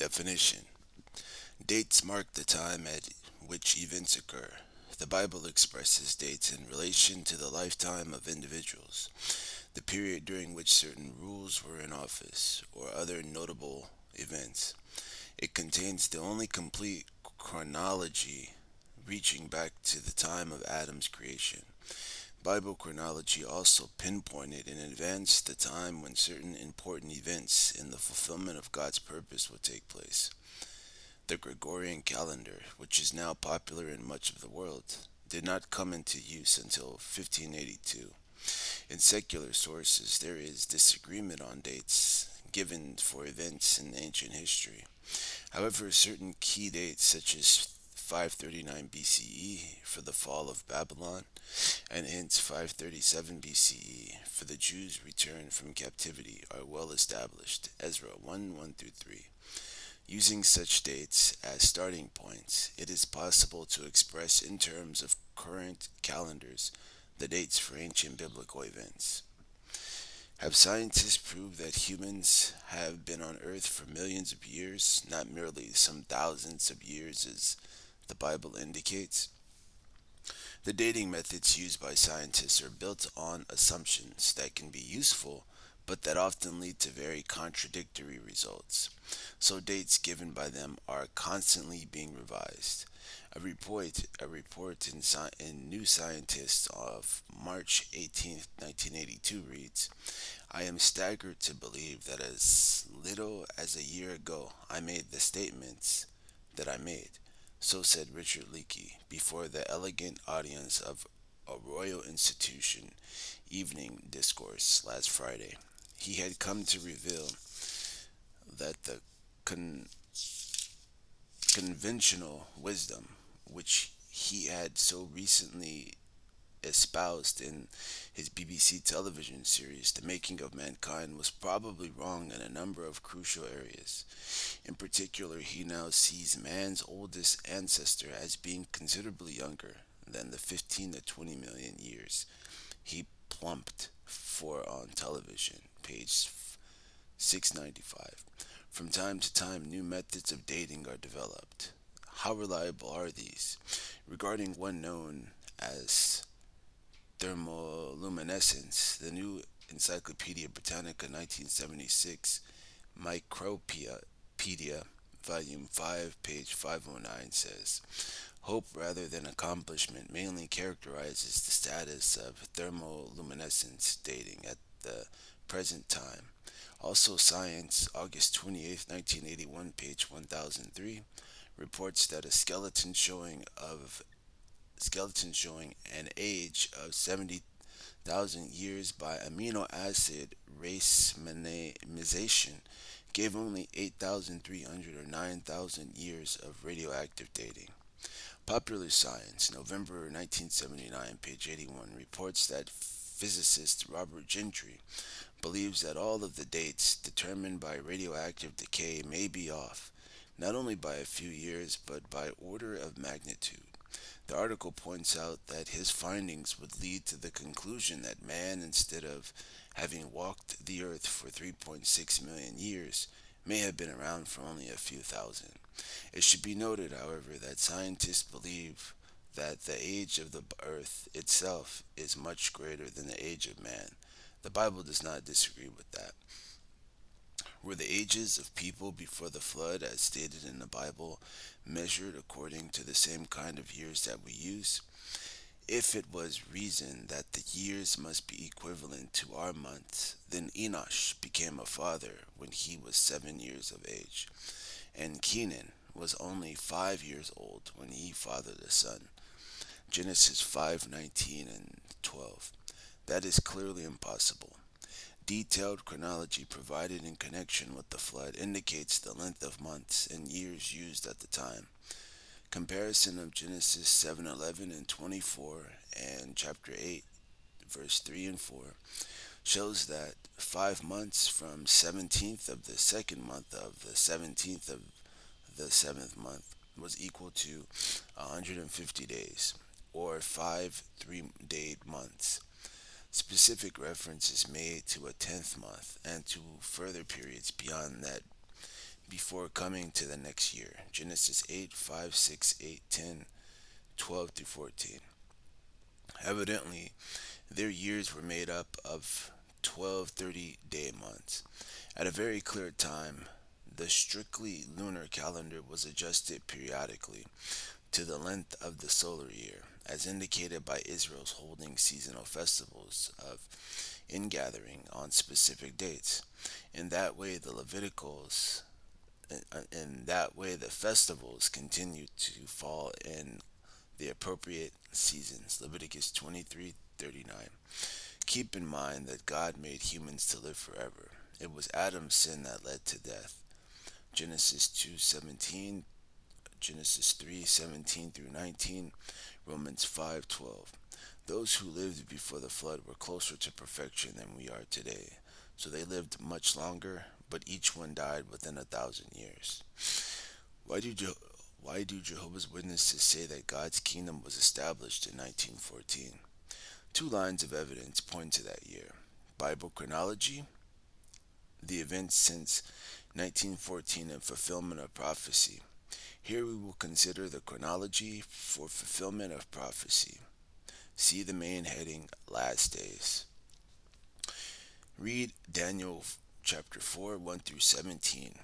Definition: dates mark the time at which events occur. The Bible expresses dates in relation to the lifetime of individuals, the period during which certain rules were in office, or other notable events. It contains the only complete chronology reaching back to the time of Adam's creation. Bible chronology also pinpointed in advance the time when certain important events in the fulfillment of God's purpose would take place. The Gregorian calendar, which is now popular in much of the world, did not come into use until 1582. In secular sources, there is disagreement on dates given for events in ancient history. However, certain key dates, such as 539 BCE for the fall of Babylon, and hence 537 BCE for the Jews' return from captivity, are well established. Ezra 1 through 3. Using such dates as starting points, it is possible to express in terms of current calendars the dates for ancient biblical events. Have scientists proved that humans have been on Earth for millions of years, not merely some thousands of years as the Bible indicates? The dating methods used by scientists are built on assumptions that can be useful, but that often lead to very contradictory results. So dates given by them are constantly being revised. A report in New Scientist of March 18, 1982 reads, "I am staggered to believe that as little as a year ago I made the statements that I made." So said Richard Leakey before the elegant audience of a Royal Institution evening discourse last Friday. He had come to reveal that the con- conventional wisdom, which he had so recently espoused in his BBC television series, The Making of Mankind, was probably wrong in a number of crucial areas. In particular, he now sees man's oldest ancestor as being considerably younger than the 15 to 20 million years he plumped for on television, page 695. From time to time, new methods of dating are developed. How reliable are these? Regarding one known as thermoluminescence, the new Encyclopedia Britannica 1976 Micropedia, Volume 5, page 509 says, "Hope rather than accomplishment mainly characterizes the status of thermoluminescence dating at the present time." Also, Science, August 28, 1981, page 1003, reports that a skeleton showing an age of 70,000 years by amino acid racemization gave only 8,300 or 9,000 years of radioactive dating. Popular Science, November 1979, page 81, reports that physicist Robert Gentry believes that all of the dates determined by radioactive decay may be off, not only by a few years, but by order of magnitude. The article points out that his findings would lead to the conclusion that man, instead of having walked the earth for 3.6 million years, may have been around for only a few thousand. It should be noted, however, that scientists believe that the age of the earth itself is much greater than the age of man. The Bible does not disagree with that. Were the ages of people before the flood, as stated in the Bible, measured according to the same kind of years that we use? If it was reasoned that the years must be equivalent to our months, then Enosh became a father when he was 7 years of age, and Kenan was only 5 years old when he fathered a son. Genesis 5:19 and 12. That is clearly impossible. Detailed chronology provided in connection with the flood indicates the length of months and years used at the time. Comparison of Genesis 7:11 and 24 and chapter 8 verse 3 and 4 shows that 5 months from 17th of the second month of the 17th of the seventh month was equal to 150 days, or 5 3-day months. Specific reference is made to a 10th month and to further periods beyond that before coming to the next year. Genesis 8, 5, 6, 8, 10, 12 through 14. Evidently, their years were made up of 12 30-day months. At a very clear time, the strictly lunar calendar was adjusted periodically to the length of the solar year, as indicated by Israel's holding seasonal festivals of ingathering on specific dates. In that way, the festivals continued to fall in the appropriate seasons. Leviticus 23:39. Keep in mind that God made humans to live forever. It was Adam's sin that led to death. Genesis 2:17, Genesis 3:17 through 19, Romans 5:12. Those who lived before the flood were closer to perfection than we are today. So they lived much longer, but each one died within 1,000 years. Why do Je- why do Jehovah's Witnesses say that God's kingdom was established in 1914? Two lines of evidence point to that year. Bible chronology, the events since 1914 and fulfillment of prophecy. Here we will consider the chronology for fulfillment of prophecy. See the main heading, Last Days. Read Daniel chapter 4, 1 through 17.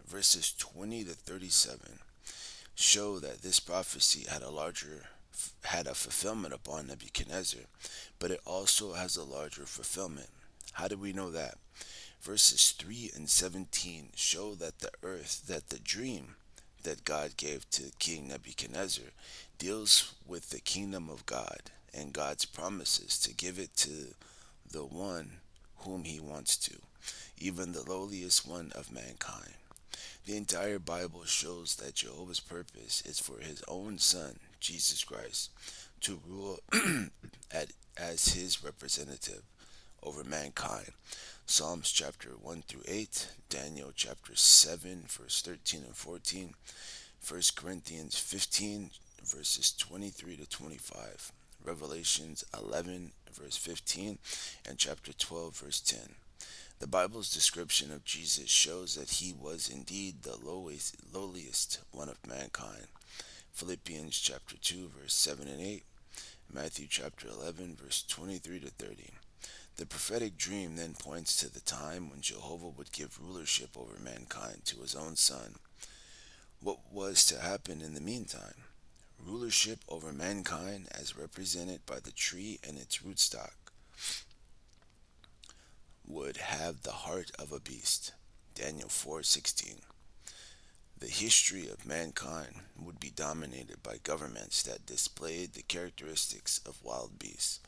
Verses 20 to 37 show that this prophecy had a fulfillment upon Nebuchadnezzar, but it also has a larger fulfillment. How do we know that? Verses 3 and 17 show that the dream that God gave to King Nebuchadnezzar deals with the kingdom of God and God's promises to give it to the one whom he wants to, even the lowliest one of mankind. The entire Bible shows that Jehovah's purpose is for his own son, Jesus Christ, to rule as his representative over mankind. Psalms chapter 1 through 8, Daniel chapter 7, verse 13 and 14, 1 Corinthians 15, verses 23 to 25, Revelations 11, verse 15, and chapter 12, verse 10. The Bible's description of Jesus shows that he was indeed the lowliest one of mankind. Philippians chapter 2, verse 7 and 8, Matthew chapter 11, verse 23 to 30. The prophetic dream then points to the time when Jehovah would give rulership over mankind to his own son. What was to happen in the meantime? Rulership over mankind as represented by the tree and its rootstock would have the heart of a beast. Daniel 4:16. The history of mankind would be dominated by governments that displayed the characteristics of wild beasts.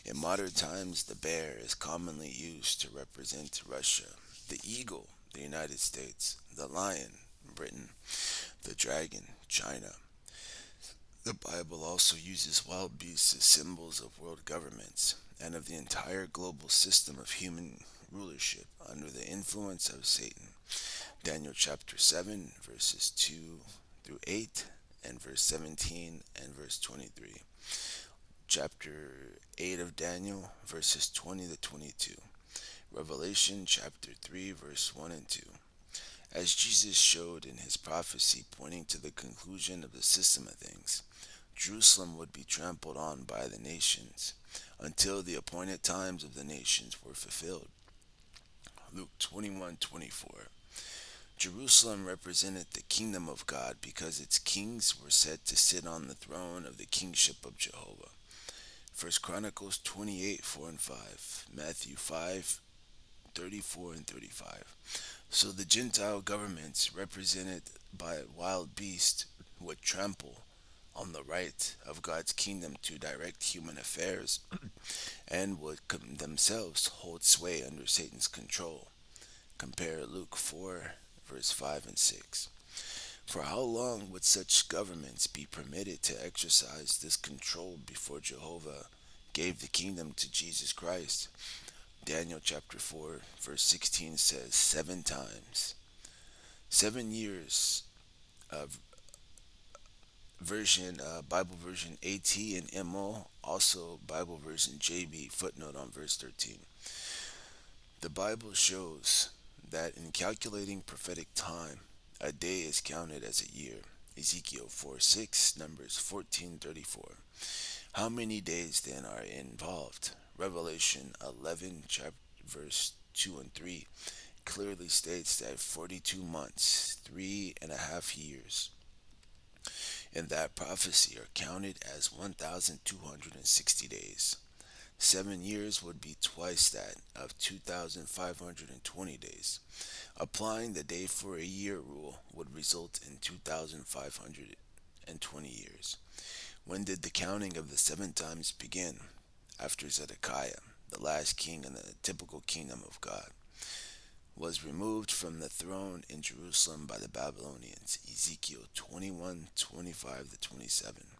In modern times, the bear is commonly used to represent Russia, the eagle, the United States, the lion, Britain, the dragon, China. The Bible also uses wild beasts as symbols of world governments and of the entire global system of human rulership under the influence of Satan. Daniel chapter 7, verses 2 through 8, and verse 17 and verse 23. Chapter 8 of Daniel, verses 20 to 22. Revelation chapter 3, verse 1 and 2. As Jesus showed in his prophecy pointing to the conclusion of the system of things, Jerusalem would be trampled on by the nations until the appointed times of the nations were fulfilled. Luke 21:24. Jerusalem represented the kingdom of God because its kings were said to sit on the throne of the kingship of Jehovah. 1 Chronicles 28, 4 and 5. Matthew 5, 34 and 35. So the Gentile governments represented by wild beasts would trample on the right of God's kingdom to direct human affairs and would themselves hold sway under Satan's control. Compare Luke 4, verse 5 and 6. For how long would such governments be permitted to exercise this control before Jehovah gave the kingdom to Jesus Christ? Daniel chapter 4, verse 16 says 7 times. 7 years of Bible version AT and MO, also Bible version JB, footnote on verse 13. The Bible shows that in calculating prophetic time, A day is counted as a year. Ezekiel 4:6, Numbers 14:34. How many days then are involved? Revelation 11, verse 2 and 3 clearly states that 42 months, 3.5 years, in that prophecy are counted as 1,260 days. 7 years would be twice that of 2,520 days. Applying the day for a year rule would result in 2,520 years. When did the counting of the seven times begin? After Zedekiah, the last king in the typical kingdom of God, was removed from the throne in Jerusalem by the Babylonians, Ezekiel 21:25 to 27.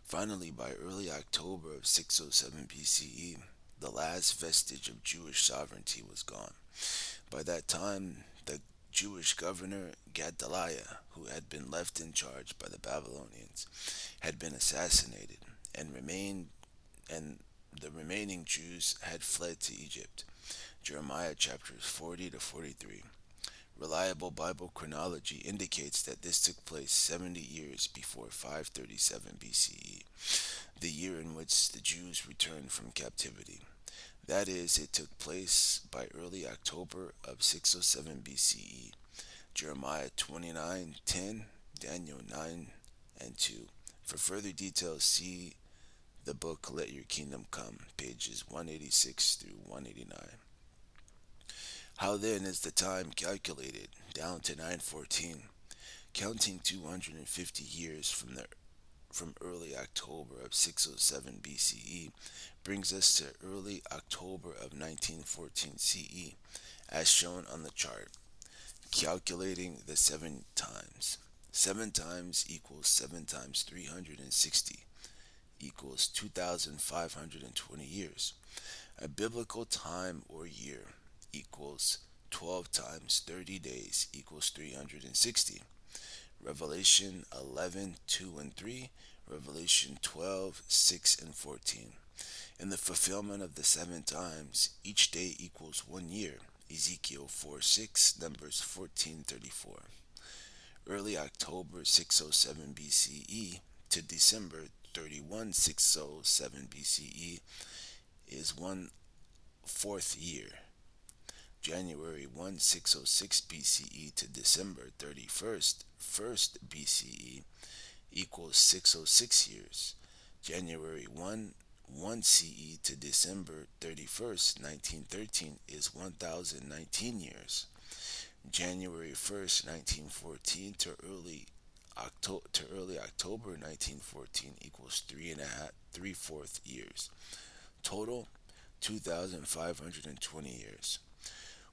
Finally, by early October of 607 BCE, the last vestige of Jewish sovereignty was gone. By that time, the Jewish governor Gedaliah, who had been left in charge by the Babylonians, had been assassinated, and the remaining Jews had fled to Egypt. Jeremiah chapters 40 to 43. Reliable Bible chronology indicates that this took place 70 years before 537 BCE, the year in which the Jews returned from captivity. That is, it took place by early October of 607 BCE. Jeremiah 29:10, Daniel 9 and 2. For further details, see the book Let Your Kingdom Come, pages 186 through 189. How then is the time calculated? Down to 914. Counting 250 years from early October of 607 BCE brings us to early October of 1914 CE, as shown on the chart. Calculating the seven times. 7 times equals 7 times 360 equals 2,520 years. A biblical time or year equals 12 times 30 days equals 360. Revelation 11:2 and 3, Revelation 12:6 and 14. In the fulfillment of the seven times, each day equals 1 year. Ezekiel 4:6, Numbers 14:34. Early October 607 BCE to December 31 607 BCE is 1/4 year. January 1 606 BCE to December 31st 1st BCE equals 606 years. January 1 CE to December 31st 1913 is 1019 years. January 1st 1914 to early October 1914 equals 3.5 3/4 years. Total 2,520 years.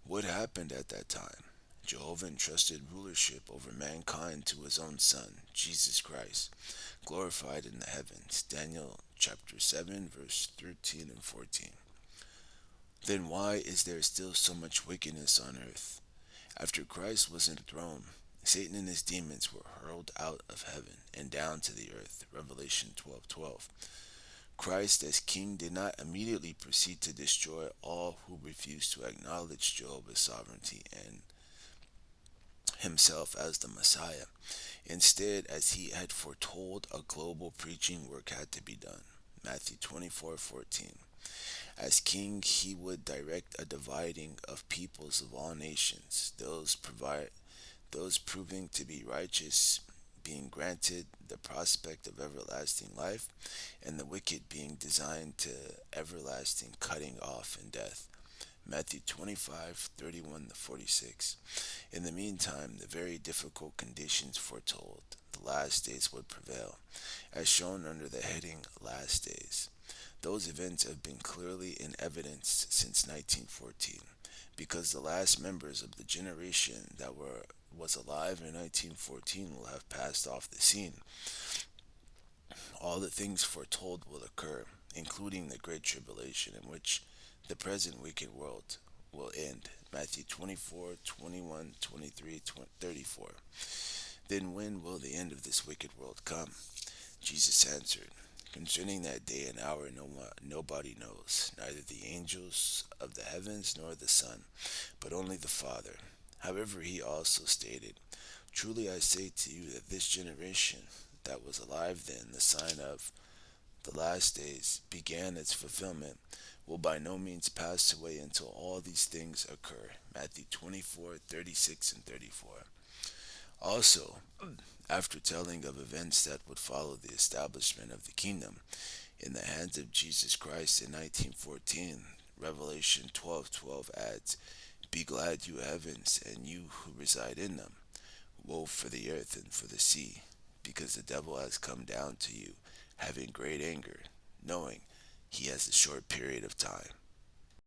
What happened at that time? Jehovah entrusted rulership over mankind to his own Son, Jesus Christ, glorified in the heavens. Daniel chapter 7, verse 13 and 14. Then why is there still so much wickedness on earth? After Christ was enthroned, Satan and his demons were hurled out of heaven and down to the earth. Revelation 12:12. Christ as king did not immediately proceed to destroy all who refused to acknowledge Jehovah's sovereignty and himself as the Messiah. Instead, as he had foretold, a global preaching work had to be done. Matthew 24:14. As king, he would direct a dividing of peoples of all nations, those proving to be righteous being granted the prospect of everlasting life, and the wicked being designed to everlasting cutting off in death. Matthew 25:31 to 46. In the meantime, the very difficult conditions foretold, the last days would prevail, as shown under the heading Last Days. Those events have been clearly in evidence since 1914, because the last members of the generation that was alive in 1914 will have passed off the scene. All the things foretold will occur, including the great tribulation in which the present wicked world will end. Matthew 24:21, 23, 34. Then when will the end of this wicked world come? Jesus answered, concerning that day and hour nobody knows, neither the angels of the heavens nor the Son, but only the Father. However, he also stated, Truly I say to you that this generation that was alive then, the sign of the last days began its fulfillment, will by no means pass away until all these things occur. Matthew 24:36 and 34. Also, after telling of events that would follow the establishment of the kingdom in the hands of Jesus Christ in 1914, Revelation 12:12 adds, "Be glad, you heavens, and you who reside in them. Woe for the earth and for the sea, because the devil has come down to you, having great anger, knowing he has a short period of time."